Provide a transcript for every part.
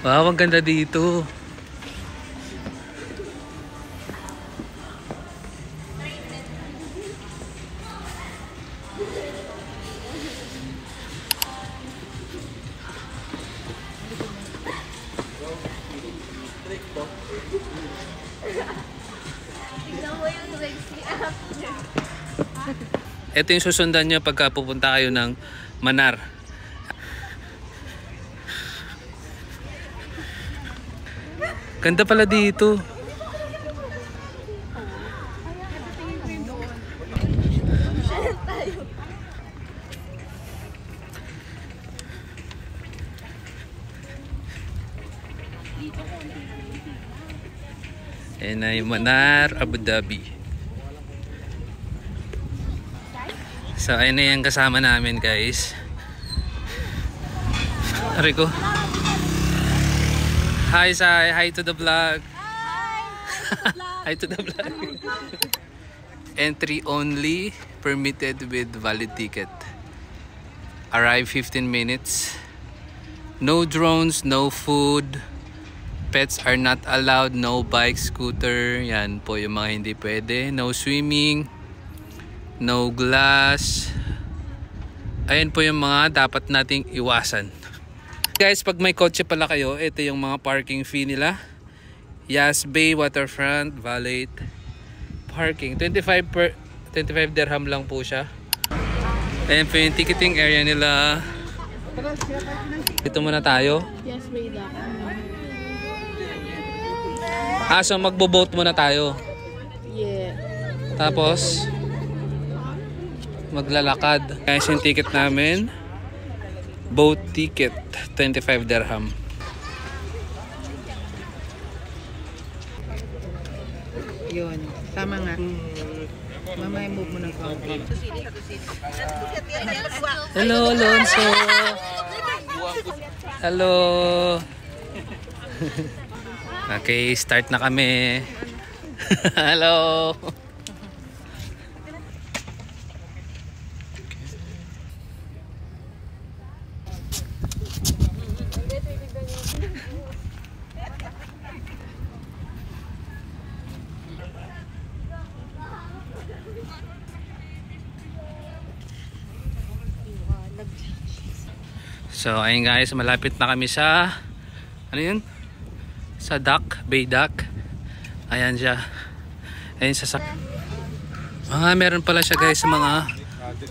Wow, ang ganda dito. Ito yung susundan nyo pagka pupunta kayo ng Manar. Ganda pala dito. Ayan na yung Manar, Abu Dhabi. So ayun na yung kasama namin guys. Rico. Hi Sai, hi to the vlog. Hi to the vlog. Entry only, permitted with valid ticket. Arrive 15 minutes. No drones, no food. Pets are not allowed, no bike, scooter. Yan po yung mga hindi pwede. No swimming. No glass. Ayan po yung mga dapat nating iwasan. Guys, pag may kotse pala kayo, ito yung mga parking fee nila. Yas Bay Waterfront Valet parking 25 dirham lang po siya. Ayan po yung ticketing area nila. Dito muna tayo. Yes, Bay Duck. So magbo-boat muna tayo. Yeah. Tapos maglalakad. Guys, yung ticket namin, boat ticket 25 dirham. Yun, tama nga. Mamaya move mo ng konti. Hello, Alonso. Hello. Okay, start na kami. Hello. So ayun guys, malapit na kami sa ano yun? Sa dock, Bay Dock. Ayan siya. Ayun sa meron pala siya guys sa mga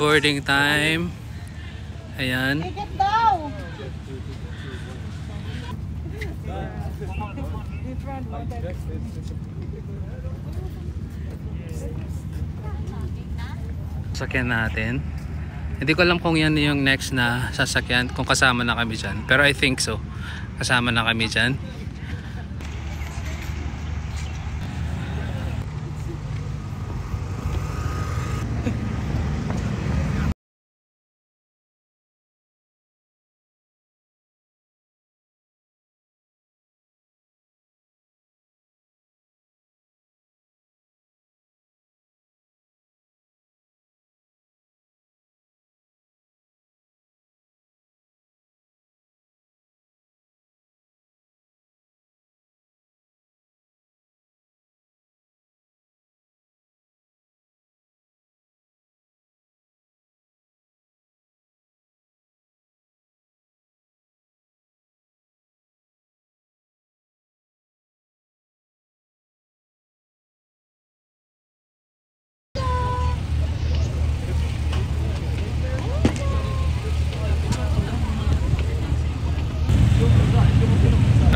boarding time. Ayan. Sasakyan natin. Hindi ko alam kung yan yung next na sasakyan, kung kasama na kami dyan. Pero I think so. Kasama na kami dyan.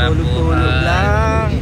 Tulog-tulog lang.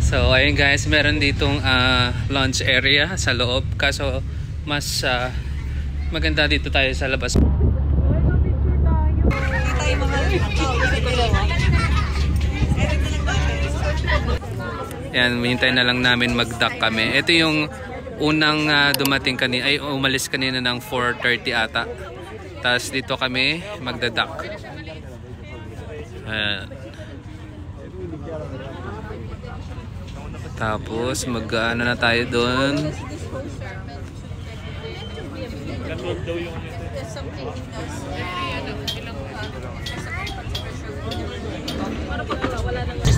So ayun guys, meron ditong lunch area sa loob, kaso mas maganda dito tayo sa labas. Yan, hintayin na lang namin mag-dock kami. Ito yung unang dumating kanina, ay umalis kanina ng 4:30 ata. Tapos dito kami magda-dock. Ayan. Tapos mag-ano na tayo doon.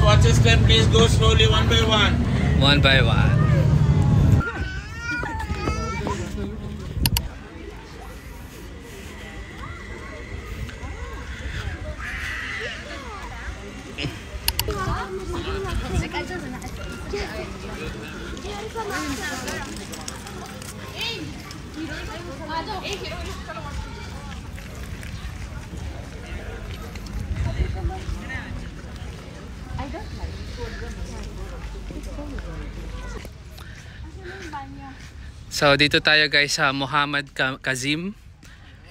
Watches can please go slowly one by one. One by one. So dito tayo guys sa Muhammad Kazim.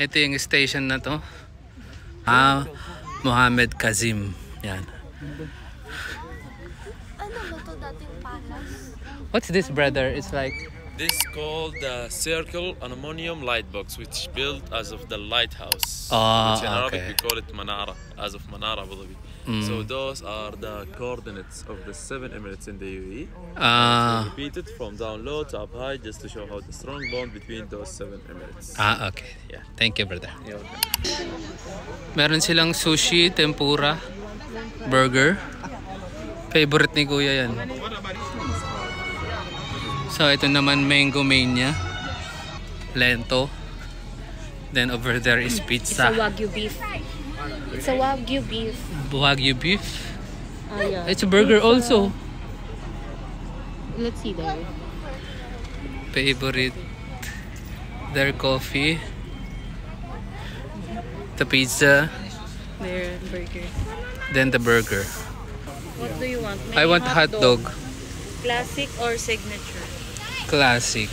Ito yung station na to. Muhammad Kazim. Yan. What's this, brother? It's like This called the Circle Aluminum Light Box, which built as of the lighthouse. Which in Arabic we call it Manara, as of Manara Abu Dhabi. So those are the coordinates of the 7 Emirates in the UAE. Repeated from down low to up high, just to show how the strong bond between those 7 Emirates. okay. Yeah. Thank you, brother. You're welcome. Meron silang sushi, tempura, burger. Favorite ni Kuya yan. So ito naman mango mania, lento. Then over there is pizza. It's a Wagyu beef. It's a Wagyu beef. Wagyu beef. Yeah. It's a burger also. Let's see there. Favorite. Their coffee. The pizza. Their burger. Then the burger. What do you want? I want hot dog. Classic or signature? Classic.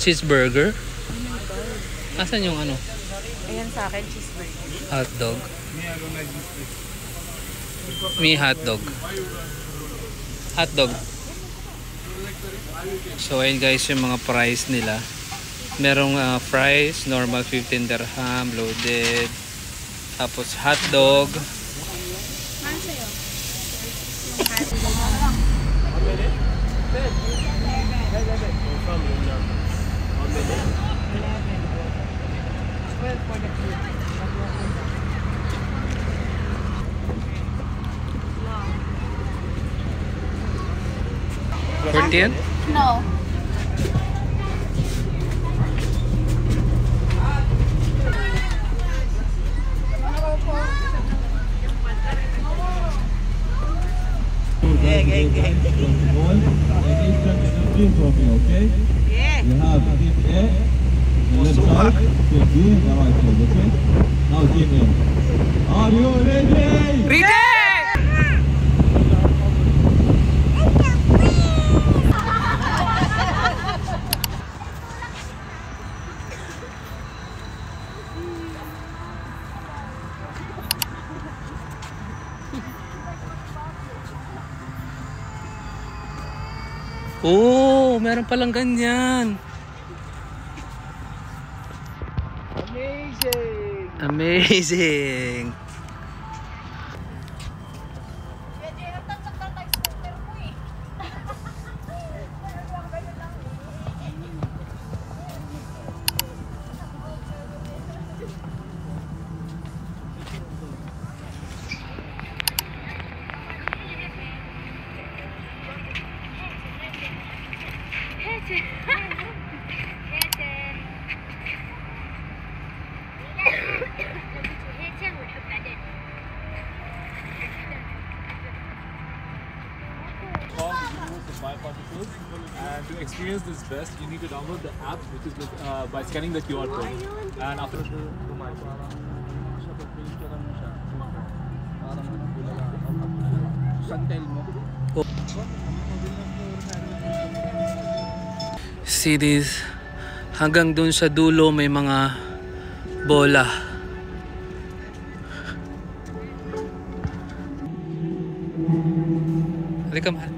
Cheeseburger. Asan yung ano? Ayan sa akin, cheeseburger. Hot dog. Me hot dog. Hot dog. So ayun guys yung mga price nila. Merong fries, normal 15 dirham, loaded. Tapos hot dog. $14? No. Okay? Yeah. You have team A, the left side, team B, the right side, okay? Now team A. Are you ready? Ready! Oh, meron palang ganyan. Amazing. Amazing. bioparticles. And to experience this best, you need to download the app, which is by scanning the QR code. And after cities, hanggang dun sa dulo may mga bola. Halika, mahal.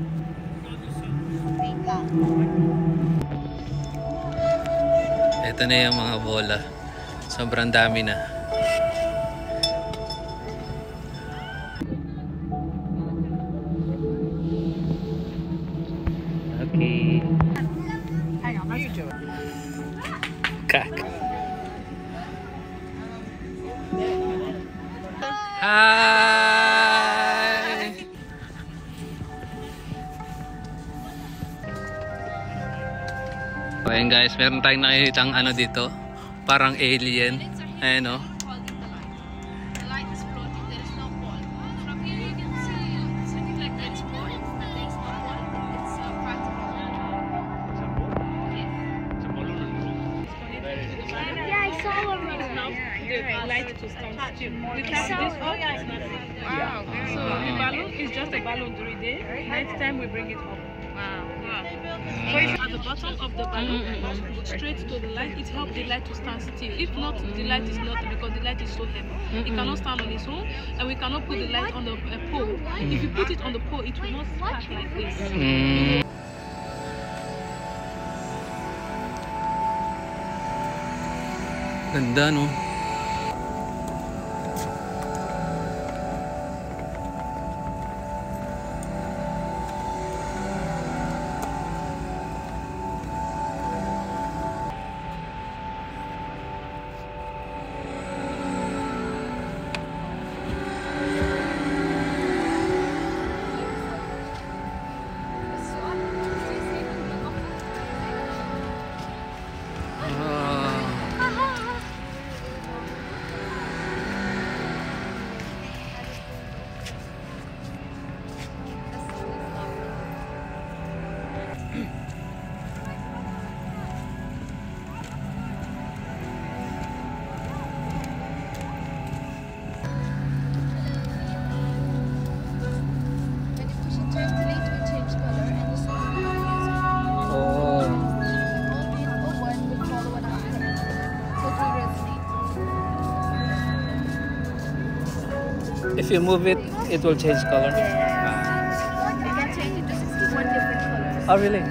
Ito na yung mga bola. Sobrang dami na. Okay. Kak. Hi! Ayan guys, meron tayong nakikitang ano dito, parang alien. Ayan o. The light is floating, there is no pole. From here you can see something like there is pole, but there is no pole. It's practical. Yeah, I saw already. Now the light to stand still. We can this up. Wow. So the balloon is just a balloon during the day. Next time we bring it up. Wow. So it's at the bottom of the balloon, straight to the light. It helps the light to stand still. If not, the light is not, because the light is so heavy. It cannot stand on its own, and we cannot put the light on the pole. If you put it on the pole, it will not spark like this. Ganda no. If you move it, it will change color. You can change it to 61 different colors. Oh, really?